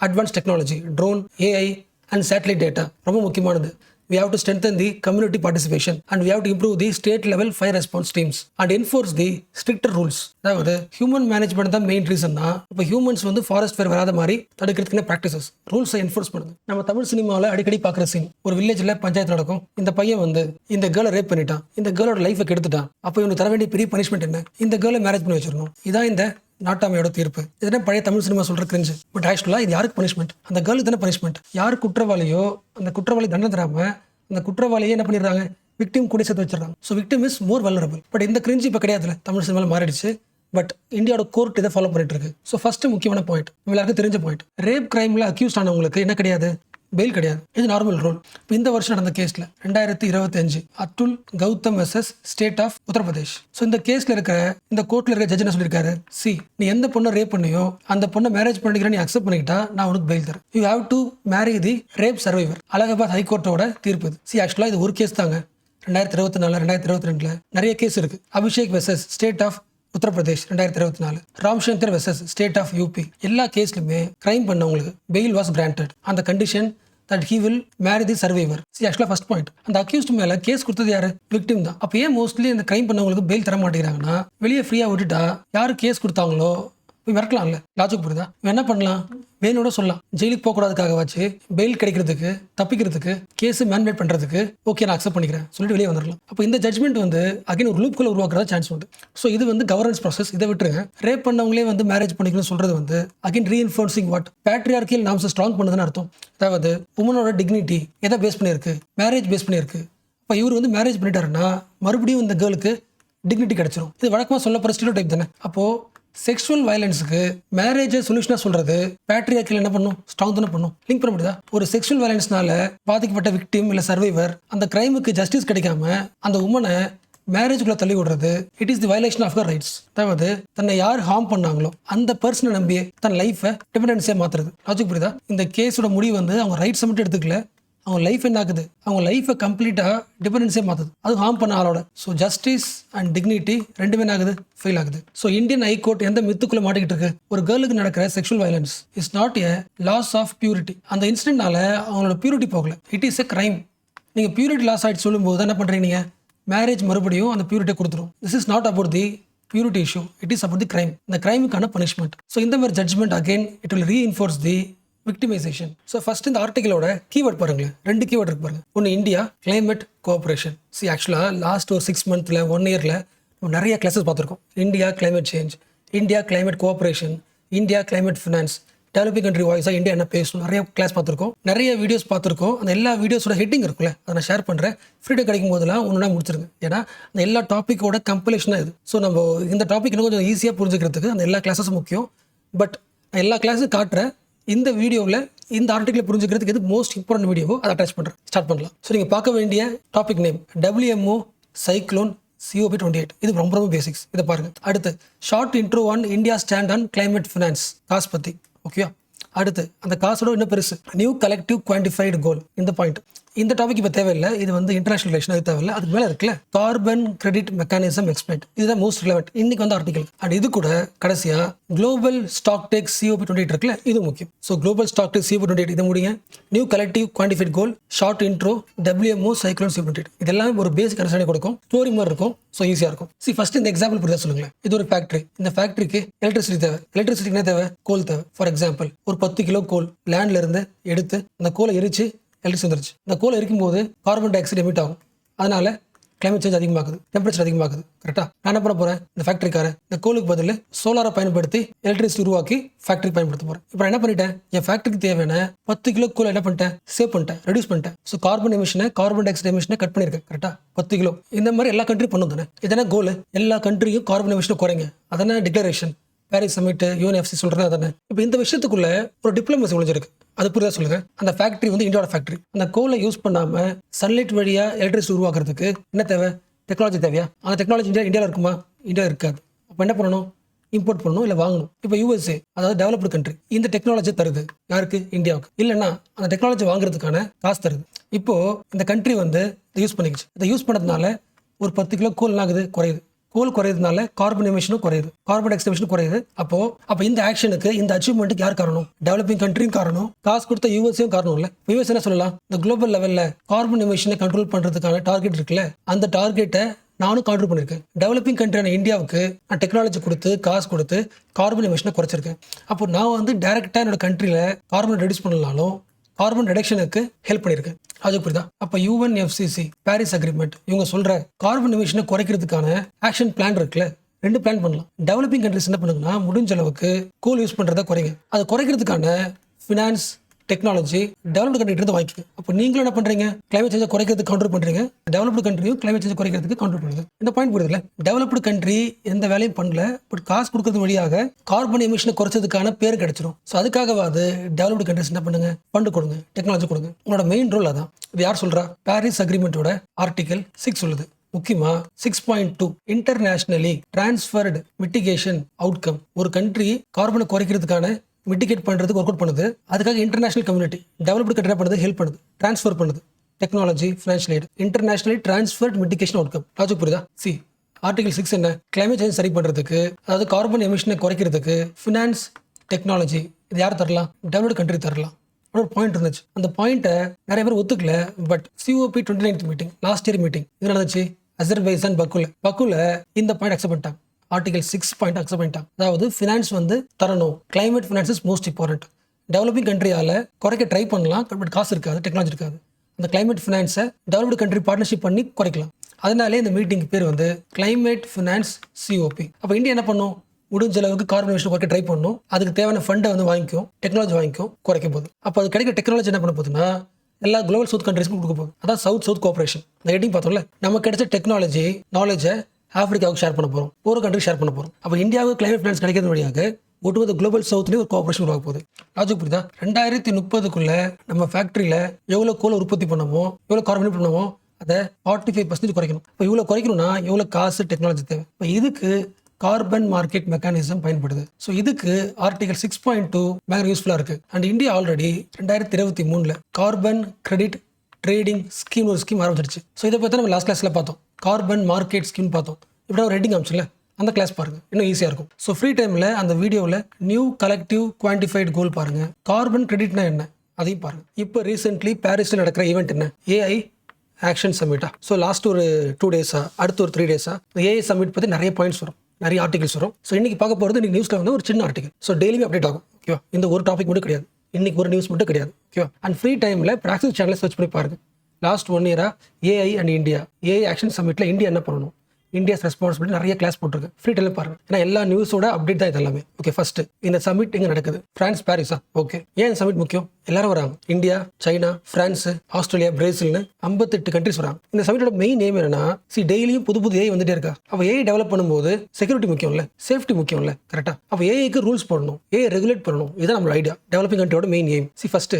advance technology, drone, AI and satellite data. ரொம்ப முக்கியமானது. We have to strengthen the community participation and we have to improve the state level fire response teams and enforce the stricter rules. அதாவது human management தான் main reason தான். இப்போ humans வந்து forest fire வராத மாதிரி தடுக்கிறதுக்கு ப்ராக்டிசஸ், ரூல்ஸை enforce பண்ணுது. நம்ம தமிழ் சினிமாவில் அடிக்கடி பார்க்குற சீன், ஒரு வில்லேஜில் பஞ்சாயத்து நடக்கும். இந்த பையன் வந்து இந்த கேர்ளை ரேப் பண்ணிட்டான், இந்த கேர்ளோட லைஃபை கெடுத்துட்டான். அப்போ இவனுக்கு தர வேண்டிய பெரிய பனிஷ்மெண்ட் என்ன? இந்த கேர்ளை மேரேஜ் பண்ணி வச்சிடணும். இதான் இந்த நாட்டாமையோட தீர்ப்பு. இதுதான் பழைய தமிழ் சினிமா சொல்ற கிரிஞ்சு. பட் ஆக்சுவலா இது யாருக்கு பனிஷ்மெண்ட்? அந்த கேர்ளுக்கு தானே பனிஷ்மெண்ட். யார் குற்றவாளியோ அந்த குற்றவாளி தண்டனை தராம அந்த குற்றவாளியே என்ன பண்ணிடுறாங்க, விக்டிம் கூட சேர்த்து வச்சிடறாங்க. So victim is more vulnerable. But இந்த கிரிஞ்சு இப்போ கிடையாதுல, தமிழ் சினிமாவில் மாறிடுச்சு. பட் இந்தியாவோட கோர்ட் இதை ஃபாலோ பண்ணிட்டு இருக்கு. ஸோ ஃபர்ஸ்ட் முக்கியமான பாயிண்ட், எல்லாருக்கும் தெரிஞ்ச பாயிண்ட், ரேப் கிரைம்ல அக்யூஸ்ட் ஆனவங்களுக்கு என்ன கிடையாது, பெயில் கிடையாது. இது நார்மல் ரூல். இப்போ இந்த வருஷம் நடந்த கேஸ்ல 2025 Atul Gautam versus state of Uttar Pradesh. So இந்த கேஸ்ல இருக்கிற இந்த கோர்ட்ல இருக்கிற ஜட்ஜ் என்ன சொல்லியிருக்காரு, நீ எந்த பொண்ணை ரேப் பண்ணியோ அந்த பொண்ணை மேரேஜ் பண்ணிக்கிற நீ அக்செப்ட் பண்ணிக்கிட்டா நான் உனக்கு பெயில் தரேன். You have to marry the rape survivor. Allahabad ஹைகோர்ட்டோட தீர்ப்பு இது. ஆக்சுவலா இது ஒரு கேஸ் தாங்க. 2024 2022 நிறைய கேஸ் இருக்கு. Abhishek versus state of Uttar Pradesh 2024, Ramshankar versus state of UP. எல்லா கேஸ்லுமே கிரைம் பண்ணவங்களுக்கு பெயில் வாஸ் கிராண்டட் அந்த condition that he will marry the survivor. ஆக்சுவலாக ஃபர்ஸ்ட் பாயிண்ட், அந்த அக்யூஸ்ட் மேலே கேஸ் கொடுத்தது யாரு, விக்டிம் தான். அப்போ ஏன் மோஸ்ட்லி இந்த கிரைம் பண்ணவங்களுக்கு பெயில் தர மாட்டேங்கிறாங்கன்னா, வெளியே ஃப்ரீயாக விட்டுட்டா யாரு கேஸ் கொடுத்தாங்களோ போய் மிரட்டலாம்ல. லாஜிக் புரியுதா? என்ன பண்ணலாம், வேணும்னு சொல்லலாம், ஜெயிலுக்கு போகக்கூடாதுக்காக வச்சு பெயில் கிடைக்கிறதுக்கு, தப்பிக்கிறதுக்கு, கேஸ் மேன்மேட் பண்ணுறதுக்கு ஓகே நான் அக்செப்ட் பண்ணிக்கிறேன் சொல்லிட்டு வெளியே வந்துடலாம். அப்போ இந்த ஜட்மெண்ட் வந்து அகைன் ஒரு லூப்குள்ள உருவாக்குறதா சான்ஸ் உண்டு. ஸோ இது வந்து கவர்னன்ஸ் ப்ராசஸ். இதை விட்டுருங்க. ரேப் பண்ணவங்களே வந்து மேரேஜ் பண்ணிக்கணும்னு சொல்றது வந்து அகைன் ரீஎன்ஃபோர்சிங் வாட் பேட்ரியார்கியல் நாம்ஸை ஸ்ட்ராங் பண்ணுதுன்னு அர்த்தம். அதாவது உமனோட டிக்னிட்டி எதை பேஸ் பண்ணியிருக்கு, மேரேஜ் பேஸ் பண்ணியிருக்கு. இப்போ இவர் வந்து மேரேஜ் பண்ணிட்டாருன்னா மறுபடியும் இந்த கேர்ளுக்கு டிக்னிட்டி கிடைச்சிரும். இது வழக்கமாக சொல்லப்படுற ஸ்டீரியோடைப் தானே. அப்போ செக்ஷுவல் வயலன்ஸுக்கு மேரேஜை சொல்யூஷனாக சொல்றது பேட்ரியார்கியல் என்ன பண்ணும், ஸ்ட்ராங் தானே பண்ணும். லிங்க் பண்ண முடியுதா? ஒரு செக்ஷுவல் வயலன்ஸ்னால பாதிக்கப்பட்ட விக்டிம் இல்லை சர்வைவர் அந்த கிரைமுக்கு ஜஸ்டிஸ் கிடைக்காம அந்த உமனை மேரேஜுக்குள்ள தள்ளி விடுறது, it is the violation of her rights. அதாவது தன்னை யார் ஹார்ம் பண்ணாங்களோ அந்த பர்சனை நம்பியே தன் லைஃபை டிபெண்டன்ஸியாக மாற்றுறது. லாஜிக் புரியுதா? இந்த கேஸோட முடிவு வந்து அவங்க ரைட்ஸை மட்டும் எடுத்துக்கல, அவங்க லைஃப் என்ன ஆகுது, அவங்க லைஃபை கம்ப்ளீட்டாக டிபெண்டன்ஸே மாற்றுது. அது ஹார்ம் பண்ண ஆளோட. ஸோ ஜஸ்டிஸ் அண்ட் டிக்னிட்டி ரெண்டுமே என்ன ஆகுது, ஃபெயில் ஆகுது. ஸோ இந்தியன் ஹைகோர்ட் எந்த மித்துக்குள்ள மாட்டிக்கிட்டு இருக்கு, ஒரு கேர்ளுக்கு நடக்கிற sexual violence is not a loss of purity. அந்த இன்சிடென்ட்னால அவங்களோட பியூரிட்டி போகல, இட் இஸ் எ கிரைம். நீங்கள் பியூரிட்டி லாஸ் ஆகிட்டு சொல்லும்போது என்ன பண்ணுறீங்க, நீங்கள் மேரேஜ் மறுபடியும் அந்த பியூரிட்டியை கொடுத்துரும். This is not about the purity issue, it is about the crime, இந்த கிரைமுக்கான பனிஷ்மெண்ட். ஸோ இந்த மாதிரி judgement again it will reinforce the victimisation. So first இந்த ஆர்டிகளோட கீவேர்ட் பாருங்களேன், 2 கீவேர்ட் இருக்கு பாருங்க. ஒன்று இந்தியா, கிளைமேட் கோஆப்ரேஷன். ஆக்சுவலாக லாஸ்ட் ஒரு 6 மந்த்ல 1 இயர்ல நிறைய கிளாஸஸ் பார்த்துருக்கோம். India climate change, India climate cooperation, India climate finance, developing country வாய்ஸாக இந்தியா என்ன பேசணும், நிறைய கிளாஸ் பார்த்துருக்கோம், நிறைய வீடியோஸ் பார்த்துருக்கோம். அந்த எல்லா வீடியோஸோட ஹெட்டிங் இருக்குல்ல, அதை நான் ஷேர் பண்ணுறேன். ஃப்ரீடம் கிடைக்கும் போதெல்லாம் ஒன்றுனா முடிச்சிருங்க. ஏன்னா அந்த எல்லா டாப்பிக்கோட கம்பலேஷனாக இது. ஸோ நம்ம இந்த டாபிக் இன்னும் கொஞ்சம் ஈஸியாக புரிஞ்சுக்கிறதுக்கு அந்த எல்லா கிளாஸஸும் முக்கியம். பட் நான் எல்லா கிளாஸும் காட்டுறேன். இந்த வீடியோவில் இந்த ஆர்டிக்கலை புரிஞ்சுக்கிறதுக்கு எது மோஸ்ட் இம்பார்ட்டன்ட் வீடியோவோ அதை அட்டாச் பண்ணுறேன். ஸ்டார்ட் பண்ணலாம். ஸோ நீங்கள் பார்க்க வேண்டிய topic name WMO cyclone COP28. இது ரொம்ப பேசிக்ஸ். இதை பாருங்க. அடுத்து short intro on India stand on climate finance, காசு பற்றி. ஓகேயா? அடுத்து அந்த காசோட இன்னும் பெருசு, நியூ கலெக்டிவ் குவான்டிஃபைடு கோல். இந்த பாயிண்ட், இந்த டாபிக் இப்போ தேவையில்லை, இது வந்து இன்டர்நேஷனல் ரிலேஷன், அது தேவையில்லை. அதுக்கு மேலே இருக்குல்ல கார்பன் கிரெடிட் மெக்கானிசம் எக்ஸ்பிளைன், இதுதான் மோஸ்ட் ரிலவெண்ட் இன்னைக்கு வந்து ஆர்டிகல். அண்ட் இது கூட கடைசியா குளோபல் ஸ்டாக் டேக் COP28 இருக்குல்ல, இது முக்கியம். So global stock take COP28 இதை முடிங்க. New collective quantified goal, short intro, WMO cyclone COP28. இதெல்லாம் ஒரு பேசிக் அண்டர்ஸ்டாண்டிங் கொடுக்கும், ஸ்டோரி மாதிரி இருக்கும், ஸோ ஈஸியாக இருக்கும். ஃபர்ஸ்ட் இந்த எக்ஸாம்பிள் புரியுதா சொல்லுங்களேன். இது ஒரு ஃபேக்ட்ரி. இந்த ஃபேக்ட்ரிக்கு எலக்ட்ரிசிட்டி தேவை. எலக்ட்ரிசிட்டி என்ன தேவை? கோல் தேவை. ஃபார் எக்ஸாம்பிள் ஒரு 10 கிலோ கோல் லேண்ட்ல இருந்து எடுத்து அந்த கோலை எரிச்சு எலக்ட்ரிசிட்டி வந்துருச்சு. இந்த கோலை எரிக்கும் போது கார்பன் டை ஆக்சைடு எமிட் ஆகும். அதனால கிளைமேட் சேஞ்ச் அதிகமாகுது, டெம்பரேச்சர் அதிகமாகுது. கரெக்டாக? நான் என்ன பண்ண போகிறேன், இந்த ஃபேக்ட்ரிக்கார இந்த கோலுக்கு பதில் சோலாரை பயன்படுத்தி எலக்ட்ரிசிட்டி உருவாக்கி ஃபேக்ட்ரி பயன்படுத்த போகிறேன். இப்போ நான் என்ன பண்ணிட்டேன், என் ஃபேக்ட்ரிக்கு தேவையான 10 கிலோ கோல் என்ன பண்ணிட்டேன், சேவ் பண்ணிட்டேன், ரெடியூஸ் பண்ணிட்டேன். ஸோ கார்பன் எமிஷனை, கார்பன் டை ஆக்சைடு எமிஷனை கட் பண்ணியிருக்கேன். கரெக்டாக? 10 கிலோ. இந்த மாதிரி எல்லா கண்ட்ரியும் பண்ணும் தானே. இதனா கோல், எல்லா கண்ட்ரியும் கார்பன் எமிஷனை குறைங்க. அதனால் டிக்ளரேஷன், பாரிஸ் சமிட், UNFC சொல்றது அதானே. இப்போ இந்த விஷயத்துக்குள்ள ஒரு டிப்ளமசி ஒழிஞ்சிருக்கு. அது புரிதா சொல்லுங்க. அந்த ஃபேக்ட்ரி வந்து இந்தியாவோட ஃபேக்ட்ரி. அந்த கோலை யூஸ் பண்ணாம சன்லைட் வழியா எலக்ட்ரிசிட்டி உருவாக்குறதுக்கு என்ன தேவை, டெக்னாலஜி தேவையா? அந்த டெக்னாலஜி இந்தியாவில் இருக்குமா? இந்தியா இருக்காது. அப்போ என்ன பண்ணணும், இம்போர்ட் பண்ணணும், இல்லை வாங்கணும். இப்போ USA, அதாவது டெவலப்டு கண்ட்ரி, இந்த டெக்னாலஜி தருது யாருக்கு? இந்தியாவுக்கு. இல்லைன்னா அந்த டெக்னாலஜி வாங்குறதுக்கான காசு தருது. இப்போ இந்த கண்ட்ரி வந்து இதை யூஸ் பண்ணிக்கிச்சு. இதை யூஸ் பண்ணதுனால ஒரு 10 கிலோ கோல் ஆகுது, குறையுது. கோல் குறையதுனால கார்பன் எமிஷனும் குறையுது, கார்பன் டை ஆக்சைடு எமிஷனும் குறையுது. அப்போ இந்த ஆக்ஷனுக்கு, இந்த அச்சீவ்மெண்ட்டுக்கு யார் காரணம்? டெவலப்பிங் கண்ட்ரியும் காரணம், காசு கொடுத்த USAவும் காரணம். இல்லை US என்ன சொல்லலாம், இந்த குளோபல் லெவல்ல கார்பன் எமிஷனை கண்ட்ரோல் பண்றதுக்கான டார்கெட் இருக்குல்ல, அந்த டார்கெட்டை நானும் கான்ட்ரிபியூட் பண்ணியிருக்கேன். டெவலப்பிங் கண்ட்ரியான இந்தியாவுக்கு நான் டெக்னாலஜி கொடுத்து, காசு கொடுத்து கார்பன் எமிஷனை குறைச்சிருக்கேன். அப்போ நான் வந்து டைரக்டா என்னோட கண்ட்ரியில கார்பன் ரெடியூஸ் பண்ணலாலும் கார்பன் ரிடக்ஷனுக்கு ஹெல்ப் பண்ணியிருக்கேன். அது புரியுதா? அப்போ UNFCCC, பாரிஸ் அக்ரிமெண்ட், இவங்க சொல்ற கார்பன் எமிஷனை குறைக்கிறதுக்கான ஆக்ஷன் பிளான் இருக்குல்ல, 2 பிளான் பண்ணலாம். டெவலப்பிங் கண்ட்ரிஸ் என்ன பண்ணுங்கன்னா, முடிஞ்ச அளவுக்கு கோல் யூஸ் பண்றதை குறைங்க. அதை குறைக்கிறதுக்கான ஃபினான்ஸ், டெக்னாலஜி டெவலப்டு கண்ட்ரி இருந்து வாங்கிக்க. அப்போ நீங்களும் என்ன பண்றீங்க, கிளைமேட் சேஞ்சை குறைக்கிறதுக்கு கவுண்டர் பண்றீங்க. டெவலப்டு கண்ட்ரியும் கிளைமேட் சேஞ்சை குறைக்கிறதுக்கு கவுண்டர் பண்ணுது. இந்த பாயிண்ட் புரியுதுல? டெவலப்டு கண்ட்ரி எந்த வேலையும் பண்ணல, பட் காசு கொடுக்கறது வழியாக கார்பன் எமிஷனை குறைச்சதுக்கான பேர் கிடைச்சிரும். ஸோ அதுக்காகவாது டெவலப்டு கண்ட்ரிஸ் என்ன பண்ணுங்க, ஃபண்டு கொடுங்க, டெக்னாலஜி கொடுங்க. உங்களோட மெயின் ரோல் அதான். இது யார் சொல்றா? பாரிஸ் அக்ரிமெண்டோட ஆர்டிகல் 6 சொல்லுது. முக்கியமா 6.2 இன்டர்நேஷனலி டிரான்ஸ்ஃபர்டு மிட்டிகேஷன் அவுட்கம். ஒரு கண்ட்ரி கார்பனை குறைக்கிறதுக்கான மிட்டிகேட் பண்றதுக்கு ஒர்க் அவுட் பண்ணுது. அதுக்காக இன்டர்நேஷனல் கம்யூனிட்டி டெவலப்டு கண்ட்ரி பண்ணுது, ஹெல்ப் பண்ணுது, டிரான்ஸ்ஃபர் பண்ணுது technology, financial eight. Internationally transferred mitigation outcome. Logic புரியுதா? ஆர்டிகல் 6 என்ன, கிளைமேட் சேஞ்ச் சரி பண்றதுக்கு, அதாவது கார்பன் எமிஷனை குறைக்கிறதுக்கு ஃபினான்ஸ், டெக்னாலஜி, இது யார் தரலாம்? டெவலப்டு கண்ட்ரி தரலாம். ஒரு பாயிண்ட் இருந்துச்சு. அந்த பாயிண்ட்டை நிறைய பேர் ஒத்துக்கல. But COP29 meeting, last year meeting, இது நடந்துச்சு அசர்பைஜான் பக்குல இந்த பாயிண்ட் அக்செப்ட் பண்ணிட்டாங்க. ஆர்டிகல் 6 பாயிண்ட் அக்செப்ட் பண்ணிட்டாங்க. அதாவது ஃபினான்ஸ் வந்து தரணும், climate finance is most important. Developing கண்ட்ரியால குறைக்க ட்ரை பண்ணலாம், பட் காசு இருக்காது, டெக்னாலஜி இருக்காது. அந்த கிளைமேட் ஃபினான்ஸை டெவலப்டு கண்ட்ரி பார்ட்னர்ஷிப் பண்ணி குறைக்கலாம். அதனாலே இந்த மீட்டிங் பேர் வந்து கிளைமேட் ஃபினான்ஸ் COP. அப்போ இந்தியா என்ன பண்ணும், முடிஞ்ச அளவுக்கு கார்பன் எமிஷன் குறைக்க ட்ரை பண்ணணும். அதுக்கு தேவையான ஃபண்டை வந்து வாங்கிக்கும், டெக்னாலஜி வாங்கிக்கும், குறைக்க போகுது. அப்போ அது கிடைக்கிற டெக்னாலஜி என்ன பண்ண போகுதுன்னா, எல்லா குளோபல் சவுத் கண்ட்ரீஸ்க்கும் கொடுக்க போகுது. அதான் சவுத் கோஆபரேஷன். இந்த ஹெட்டிங் பார்த்தோம்ல, நமக்கு கிடைச்ச டெக்னாலஜி, நாலேஜை ஆப்பிரிக்காவுக்கு ஷேர் பண்ண போகிறோம், ஒரு கண்ட்ரி ஷேர் பண்ண போகிறோம். அப்போ இந்தியாவுக்கு கிளைமேட் ஃபினான்ஸ் கிடைக்கிறது வழியாக ஒட்டுமொத்த குளோபல் சவுத்லேயும் ஒரு கோஆபரேஷன் உருவாக போகுது. லாஜிக் புரியுதா? 2030க்குள்ள நம்ம ஃபேக்ட்ரியில் எவ்வளோ கோலை உற்பத்தி பண்ணமோ, எவ்வளோ கார்பன் பண்ணமோ, அதை 45% குறைக்கணும். இப்போ இவ்வளோ குறைக்கணும்னா எவ்வளோ காசு, டெக்னாலஜி தேவை. இப்போ இதுக்கு கார்பன் மார்க்கெட் மெக்கானிசம் பயன்படுது. ஸோ இதுக்கு ஆர்டிகல் 6.2 பயங்கர யூஸ்ஃபுல்லாக இருக்கு. And India already 2023 carbon credit trading scheme ஒரு ஸ்கீம் ஆரம்பிச்சிருச்சு. ஸோ இதை பற்றி நம்ம லாஸ்ட் கிளாஸில் பார்த்தோம். கார்பன் மார்க்கெட் ஸ்கீம் பார்த்தோம். இப்படி ஒரு ஹெட்டிங் காமிச்சுல, அந்த கிளாஸ் பாருங்க, இன்னும் ஈஸியாக இருக்கும். ஸோ ஃப்ரீ டைமில் அந்த வீடியோவில் நியூ கலெக்டிவ் குவான்டிஃபைட் கோல் பாருங்க. கார்பன் கிரெடிட்னா என்ன அதையும் பாருங்க. இப்போ ரீசென்ட்லி பாரிஸில் நடக்கிற ஈவெண்ட் என்ன, AI ஆக்ஷன் சமிட்டா. ஸோ லாஸ்ட் ஒரு 2 டேஸா, அடுத்து ஒரு 3 டேஸா AI சமிட் பற்றி நிறைய பாயிண்ட்ஸ் வரும், நிறைய ஆர்டிகல்ஸ் வரும். ஸோ இன்னைக்கு பார்க்க போகிறது, இன்னைக்கு நியூஸில் வந்து ஒரு சின்ன ஆர்டிகல். ஸோ டெய்லியும் அப்டேட் ஆகும். ஓகேவா? இந்த ஒரு டாபிக் மட்டும் கிடையாது, இன்னைக்கு ஒரு நியூஸ் மட்டும் கிடையாது. ஓகேவா? அண்ட் ஃப்ரீ டைமில் ப்ராக்சிஸ் சேனலை சர்ச் பண்ணி பாருங்க. லாஸ்ட் 1 இயரா AI and India, AI action சமிட்டில் இந்தியா என்ன பண்ணணும், இந்தியாஸ் ரெஸ்பான்சிபிலிட்டி நிறைய கிளாஸ் போட்டிருக்கு. ஃப்ரீ டெல்ல பாருங்க. ஏன்னா எல்லா நியூஸோட அப்டேட் தான் இது எல்லாமே. ஓகே, ஃபர்ஸ்ட் இந்த சமிட் எங்க நடக்குது? பிரான்ஸ் பாரிஸா? ஓகே, ஏன் இந்த சமிட் முக்கியம்? எல்லாரும் வராங்க. இந்தியா, சைனா, பிரான்ஸ், ஆஸ்திரேலியா, பிரேசில்னு 58 கண்ட்ரிஸ் வராங்க. இந்த சமிட்டோட மெயின் ஏம் என்னன்னா, டெய்லியும் புது புது ஏஐ வந்துட்டே இருக்கா. அப்ப ஏஐ டெவலப் பண்ணும்போது செக்யூரிட்டி முக்கியம் இல்ல, சேஃப்டி முக்கியம் இல்ல, கரெக்டா? அப்ப ஏஐக்கு ரூல்ஸ் போடணும், ஏஐ ரெகுலேட் பண்ணணும். இதுதான் நம்மளோட ஐடியா. டெவலப்பிங் கண்ட்ரியோட மெயின் ஏம். ஃபர்ஸ்ட்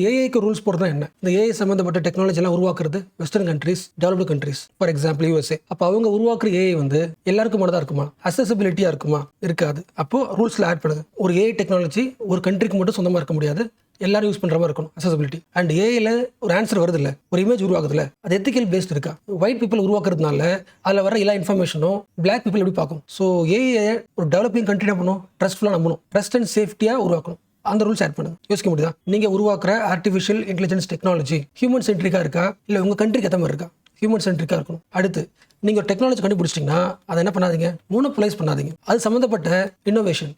ஏஐக்கு ரூல்ஸ் போடுறது என்ன? இந்த ஏஐ சம்பந்தப்பட்ட டெக்னாலஜி எல்லாம் உருவாக்குறது western countries, developed countries, for example USA. அப்ப அவங்க உருவாக்குற ஏஐ வந்து எல்லாருக்கும் தான் இருக்குமா? அக்சசிபிலிட்டியா இருக்குமா? இருக்காது. அப்போ ரூல்ஸ்ல ஆட் பண்ணுது. ஒரு ஏஐ டெக்னாலஜி ஒரு கண்ட்ரிக்கு மட்டும் சொந்தமா இருக்க முடியாது, எல்லாரும் யூஸ் பண்ற மாதிரி இருக்கணும். அக்சசிபிலிட்டி அண்ட் ஏஐல ஒரு ஆன்சர் வருது இல்ல, ஒரு இமேஜ் உருவாக்குதுல, அது எத்திக்கல் பேஸ்ட் இருக்கா? ஒயிட் பீப்புள் உருவாக்குறதுனால அதுல வர எல்லா இன்ஃபர்மேஷனும் பிளாக் பீப்புள் எப்படி பார்க்கும்? ஸோ ஏஐ ஒரு டெவலப்பிங் கண்ட்ரி என்ன பண்ணும்? ட்ரஸ்ட்ஃபுல்லா நம்பணும், ட்ரஸ்ட் அண்ட் சேஃப்டியா உருவாக்கணும். அந்த ரூல்ஸ் ஆட் பண்ணுங்க. யோசிக்க முடியுதா? நீங்க உருவாக்குற ஆர்டிஃபிஷியல் இன்டெலிஜென்ஸ் டெக்னாலஜி ஹியூமன் சென்ட்ரிக்கா இருக்கா, இல்ல உங்க கண்ட்ரிக்கு ஏற்ற மாதிரி இருக்கா? ஹியூமன் சென்ட்ரிக்கா இருக்கணும். அடுத்து நீங்க ஒரு டெக்னாலஜி கண்டுபிடிச்சிட்டீங்கன்னா அதை என்ன பண்ணாதீங்க? மோனோபோலைஸ் பண்ணாதீங்க. அது சம்பந்தப்பட்ட இன்னோவேஷன்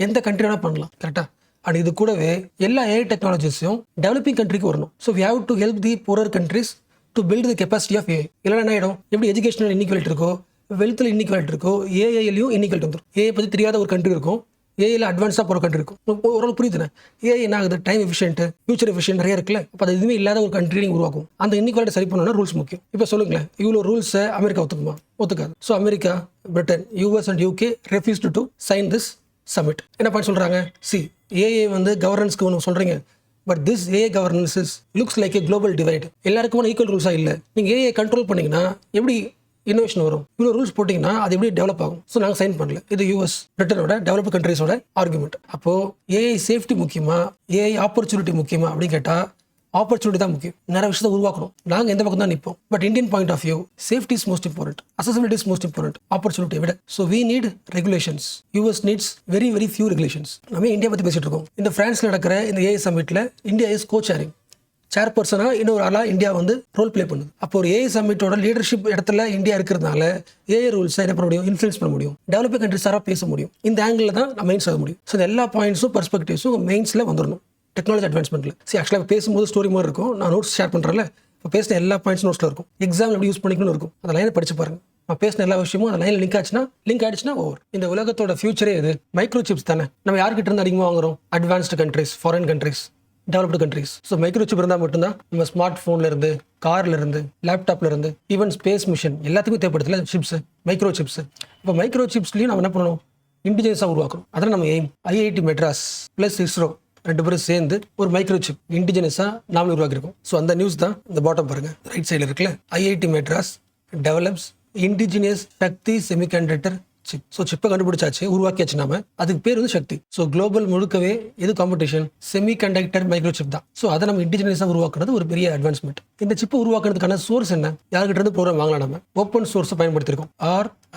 எந்த கண்ட்ரி வேணா பண்ணலாம், கரெக்டா? அண்ட் இது கூடவே எல்லா ஏஐ டெக்னாலஜிஸையும் டெவலப்பிங் கண்ட்ரிக்கு வரணும். So we have to help the poor countries to build the capacity of AI. இல்லைன்னா என்ன ஆகிடும்? எப்படி எஜுகேஷனல் இன்இக்வாலிட்டி இருக்கோ, வெல்த்தில் இன்இக்வாலிட்டி இருக்கோ, ஏஐலையும் இன்இக்வாலிட்டி வந்துடும். ஏஐ பற்றி தெரியாத ஒரு கண்ட்ரி இருக்கும், ஏஐல அட்வான்ஸாக போகிற கண்ட்ரி இருக்கும். ஓரளவு புரியுதுண்ணே. ஏஐ என்ன ஆகுது? டைம் எஃபிஷியன்ட், ஃபியூச்சர் எஃபிஷியன்ட் நிறைய இருக்குல்ல. அப்போ அது எதுவுமே இல்லாத ஒரு கண்ட்ரி நீங்கள் உருவாக்கும். அந்த இன்இக்வாலிட்டி சரி பண்ணணும்னா ரூல்ஸ் முக்கியம். இப்போ சொல்லுங்களேன், இவ்வளோ ரூல்ஸை அமெரிக்கா ஒத்துக்குமா? ஒத்துக்காது. So America, Britain, US and UK refused to sign this summit. என்ன பாயிண்ட் சொல்கிறாங்க? ஏஐ வந்து கவர்னன்ஸ்க்கு ஒன்று சொல்கிறீங்க, but this AI governance looks like a global divide. எல்லாருக்குமான ஈக்குவல் ரூல்ஸாக இல்லை. நீங்கள் ஏஐ கண்ட்ரோல் பண்ணிங்கன்னா எப்படி இன்னோவேஷன் வரும்? இவ்வளோ ரூல்ஸ் போட்டிங்கன்னா அது எப்படி டெவலப் ஆகும்? ஸோ நாங்கள் சைன் பண்ணல. இது யூஎஸ், பிரிட்டனோட டெவலப்டு கண்ட்ரீஸோட ஆர்குமெண்ட். அப்போது ஏஐ சேஃப்டி முக்கியமா, ஏஐ ஆப்பர்ச்சுனிட்டி முக்கியமா அப்படின்னு கேட்டால் ஆப்பர்ச்சுனிட்டி தான் முக்கியம். நிறைய விஷயத்தை உருவாக்கணும். நாங்கள் எந்த பக்கம் தான் நிற்போம். But Indian point of view, safety is most important, accessibility is most important ஆப்பர்ச்சுனிட்டியை விட. So we need regulations. US needs very very few regulations. நம்ம இந்தியா பற்றி பேசிட்டு இருக்கோம். இந்த பிரான்ஸ்ல நடக்கிற இந்த ஏஐ சமிட்ல இந்தியா இஸ் கோ சேரிங். சேர்பர்சனா இன்னொரு ஆளாக இந்தியா வந்து ரோல் பிளே பண்ணுது. அப்போ ஒரு ஏஐ சமிட்டோட லீடர்ஷிப் இடத்துல இந்தியா இருக்கிறதுனால ஏஐ ரூல்ஸை என்ன பண்ண முடியும்? இன்ஃப்ளூயன்ஸ் பண்ண முடியும். டெவலப்பிங் கண்ட்ரிஸாக பேச முடியும். இந்த ஆங்கிள் தான் நம்ம மெயின்ஸ் ஆக முடியும். ஸோ இந்த எல்லா பாயிண்ட்ஸும் பர்ஸ்பெக்டிவ்ஸும் மெயின்ஸில் வந்துடணும் டெக்னாலஜி அட்வான்ஸ்மெண்ட்டில். ஆக்சுவலாக பேசும்போது ஸ்டோரி மாதிரி இருக்கும். நான் நோட்ஸ் ஷேர் பண்ணுறேன்ல, இப்போ பேசின எல்லா பாயிண்ட்ஸ் நோட்ஸில் இருக்கும். எக்ஸாம் எப்படி யூஸ் பண்ணிக்கணும்னு இருக்கும். அந்த லைனை படிச்சு பாருங்க. நான் பேசின எல்லா விஷயமும் அந்த லைனில் லிங்க் ஆயிடுச்சுன்னா ஓவர். இந்த உலகத்தோட ஃபியூச்சரே இது மைக்ரோ சிப்ஸ் தானே. நம்ம யார்கிட்ட இருந்து அதிகமாக வாங்குறோம்? Advanced countries, foreign countries, developed countries. So micro chip இருந்தால் மட்டும்தான் நம்ம ஸ்மார்ட் ஃபோன்ல இருந்து, கார்ல இருந்து, லேப்டாப்ல இருந்து, ஈவன் ஸ்பேஸ் மிஷன் எல்லாத்துக்கும் தேவைப்படுதுல சிப்ஸ், மைக்ரோ சிப்ஸ். இப்போ மைக்ரோ சிப்ஸ்லையும் நம்ம என்ன பண்ணணும்? இண்டிஜினியஸாக உருவாக்கணும். அதான் நம்ம aim. IIT Madras plus ISRO ரெண்டு பேரும் சேர்ந்து ஒரு மைக்ரோ சிப் இண்டிஜினியஸாக நாமளும் உருவாக்கிருக்கோம். ஸோ அந்த நியூஸ் தான் இந்த பாட்டம் பாருங்க, ரைட் சைடில் இருக்குல்ல. ஐஐடி மெட்ராஸ் டெவலப்ஸ் இண்டிஜினியஸ் சக்தி செமிகண்டக்டர் சிப். ஸோ சிப்பை கண்டுபிடிச்சாச்சு, உருவாக்கியாச்சு நாம. அதுக்கு பேர் வந்து சக்தி. ஸோ குளோபல் முழுக்கவே எது காம்படிஷன்? செமிகண்டக்டர் மைக்ரோ சிப் தான். ஸோ அதை நம்ம இண்டிஜினியஸாக உருவாக்குறது ஒரு பெரிய அட்வான்ஸ்மெண்ட். இந்த சிப்பை உருவாக்குறதுக்கான சோர்ஸ் என்ன? யார்கிட்ட இருந்து ப்ரோக்ராம் வாங்கலாம்? நம்ம ஓப்பன் சோர்ஸை பயன்படுத்திருக்கோம்.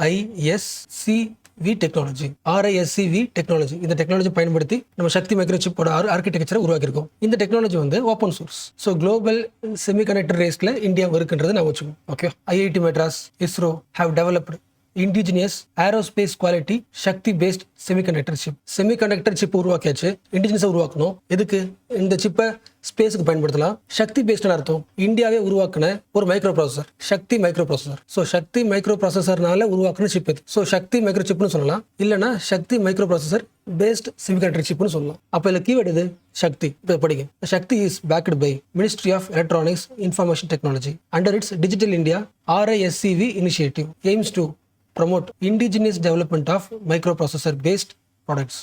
RISC-V technology, RISC-V technology. இந்த டெக்னாலஜி பயன்படுத்தி நம்ம சக்தி மைக்ரோ சிப்போட ஆர்கிடெக்சரை உருவாக்கியிருக்கோம். இந்த டெக்னாலஜி வந்து open source. So global semiconductor ரேஸ்ல இந்தியா இருக்குன்றது நான் வச்சுக்கோம். Okay, IIT Madras, ISRO have developed indigenous aerospace quality Shakti based semiconductor chip. Semiconductor chip உருவாக்கியாச்சு, இண்டிஜினியஸாக உருவாக்கணும். எதுக்கு? இந்த சிப்பை ஸ்பேஸுக்கு பயன்படுத்தலாம். சக்தி பேஸ்ட்னு அர்த்தம் இந்தியாவே உருவாக்கின ஒரு micro processor, Shakti micro processor. So Shakti micro ப்ராசஸர்னால உருவாக்குன சிப் இது. ஸோ சக்தி மைக்ரோ சிப்னு சொல்லலாம், இல்லைனா Shakti micro processor based semiconductor சிப்னு சொல்லலாம். அப்போ இதில் கீவேர்டு இது சக்தி. இப்போ படிங்க. Shakti is backed by ministry of electronics information technology under its digital India RISC-V initiative aims to promote indigenous development of microprocessor based products.